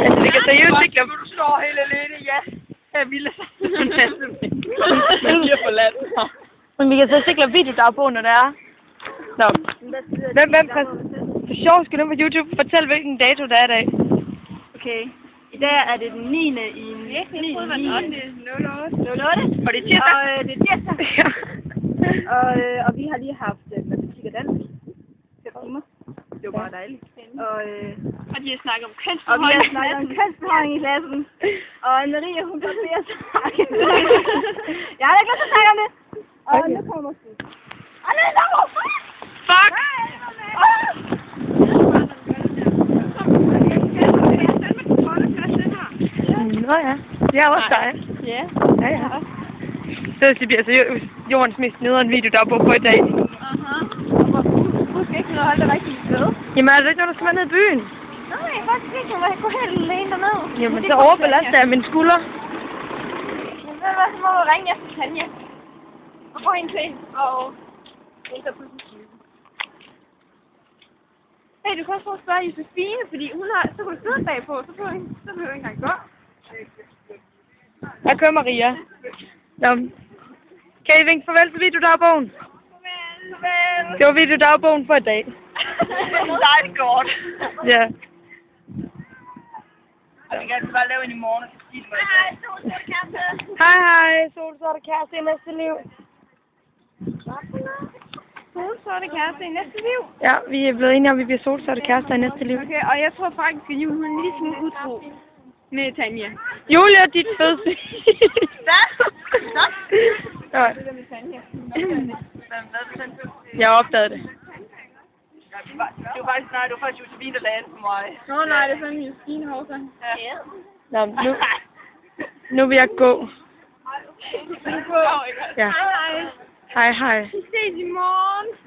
Altså, vi kan seriøst ikke... Du står helt alene, ja. Jeg ville Men vi kan seriøst ikke lave videodagbogen, når det er. Nå. Hvem for sjov skal du på YouTube fortælle, hvilken dato det er i dag? Okay. I dag er det den 9. i 9. 08. Og det er tirsdag? Og det er tirsdag. Ja. Og vi har lige haft matematik og dansk. 5 timer. Det var bare dejligt. Og de har snakket om Og vi har snakket om kønsforholdning i klassen. Og Marie, hun kan se at snakke. Jeg har ikke lyst til at snakke om det. Og nu kommer måske. Og nu er det over! Fuck! Nå ja. Jeg er også dig. Ja. Ja, ja. Så det bliver altså jordens mest nederen videodagbog på i dag. Husk ikke at holde dig rigtig sted. Jamen altså, jeg var simpelthen nede i byen. Nej, faktisk ikke. Jeg kunne helt alene derned. Jamen, så overbelaster jeg mine skuldre. Jamen, hvad så må du ringe efter Tanja. Og få hende til. Og hun kan pludselig sige. Hey, du kan også prøve at spørge Josefine, fordi hun har... Så kan du sidde bagpå, så behøver du ikke engang gå. Jeg kører Maria. Nå. Kan I vinke farvel til videodagbogen? Farvel. Det var videodagbogen for i dag. Nej, det er godt. Ja. Og vi kan altså bare lave en i morgen. Hej, solsorte kæreste. Hej, hej. Solsorte kæreste i næste liv. Solsorte kæreste i næste liv? Ja, vi er blevet enige om, at vi bliver solsorte kærester i næste liv. Okay, og jeg tror faktisk, at Julie er en lille smule utro med Tanja. Julia, dit fødsel. Hvad? Ja. Det der med Tanja. Jeg opdagede det. Det var faktisk Josefine, der lagde an for mig. Nå nej, det er fandme Josefine Hovsa. Ja. Nå, nu vil jeg gå. Skal du gå? Ja. Hej. Hej, hej. Vi ses i morgen.